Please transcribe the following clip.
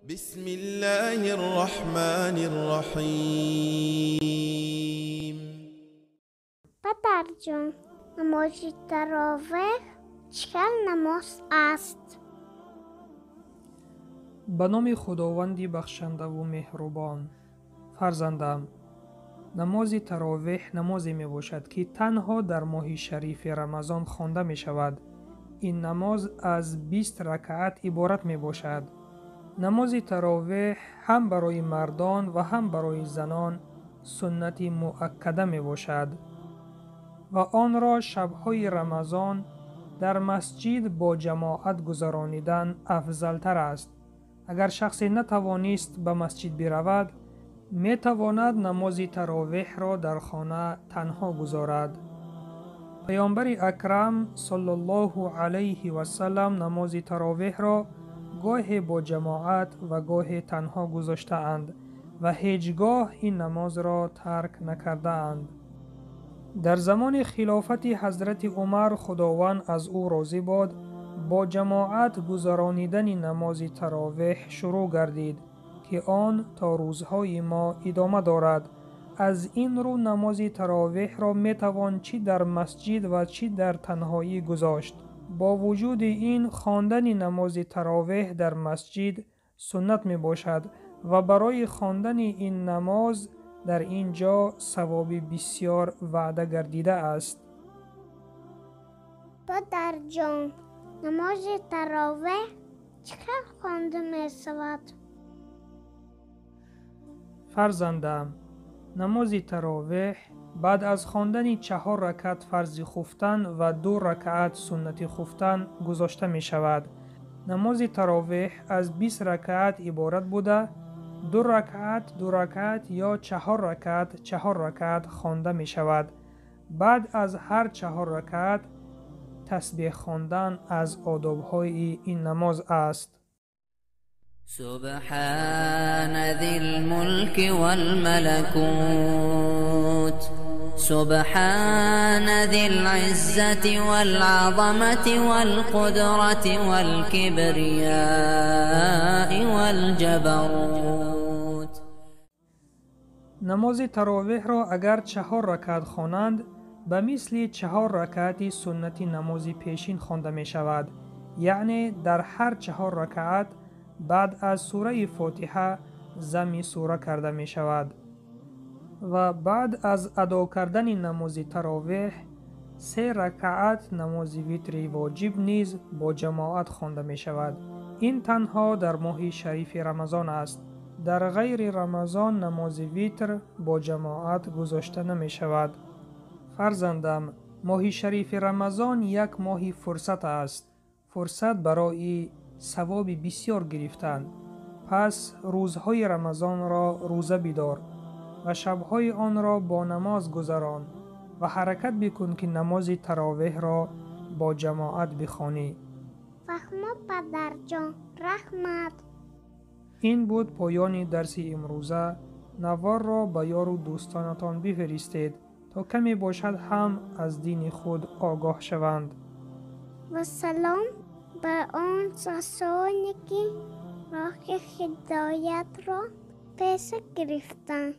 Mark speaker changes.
Speaker 1: بسم الله الرحمن الرحیم.
Speaker 2: پدر جان، نماز تراویح چکار نماز است؟
Speaker 3: به نام خداوندی بخشنده و مهربان. فرزندم، نماز تراویح نمازی می باشد که تنها در ماه شریف رمضان خوانده می شود. این نماز از 20 رکعت عبارت می باشد. نماز تراویح هم برای مردان و هم برای زنان سنت مؤکده می باشد و آن را شبهای رمضان در مسجد با جماعت گذرانیدن افضل تر است. اگر شخصی نتوانست به مسجد برود، می تواند نماز تراویح را در خانه تنها گذارد. پیامبر اکرم صلی الله علیه و سلم نماز تراویح را گاهی با جماعت و گاهی تنها گذاشته اند و هیچگاه این نماز را ترک نکرده اند. در زمان خلافت حضرت عمر خداوند از او راضی باد، با جماعت گذرانیدن نماز تراویح شروع گردید که آن تا روزهای ما ادامه دارد. از این رو نماز تراویح را می توان چی در مسجد و چی در تنهایی گذاشت. با وجود این، خواندن نماز تراویح در مسجد سنت می باشد و برای خواندن این نماز در اینجا ثواب بسیار وعده گردیده است.
Speaker 2: پدر جان، نماز تراویح چقدر خوانده می شود؟
Speaker 3: فرزندم، نماز تراویح بعد از خواندن 4 رکعت فرض خفتن و 2 رکعت سنت خفتن گذاشته می شود. نماز تراویح از 20 رکعت عبارت بوده 2 رکعت یا 4 رکعت خوانده می شود. بعد از هر 4 رکعت تسبیح خواندن از آداب‌های این نماز است.
Speaker 4: سبحان ذی الملک والملکوت، سبحان ذی العزة والعظمة والقدرة والكبریاء والجبروت.
Speaker 3: نماز تراویح را اگر 4 رکعت خوانند، به مثل 4 رکعت سنت نماز پیشین خوانده می شود. یعنی در هر 4 رکعت بعد از سوره فاتحه ضم سوره کرده می شود و بعد از ادا کردن نماز تراویح 3 رکعت نماز وتر واجب نیز با جماعت خوانده می شود. این تنها در ماه شریف رمضان است. در غیر رمضان نماز وتر با جماعت گذاشته نمی شود. فرزندم، ماه شریف رمضان یک ماه فرصت است. فرصت برای ثواب بسیار گرفتن. پس روزهای رمضان را روزه بدار و شبهای آن را با نماز گذران و حرکت بکن که نماز تراویح را با جماعت بخوانی.
Speaker 2: فهمم پدر جان، رحمت.
Speaker 3: این بود پایان درس امروزه. نوار را به یار و دوستانتان بفرستید تا کمی باشد هم از دین خود آگاه شوند.
Speaker 2: و سلام به آن کسانی که راه هدایت را پیش گرفتند.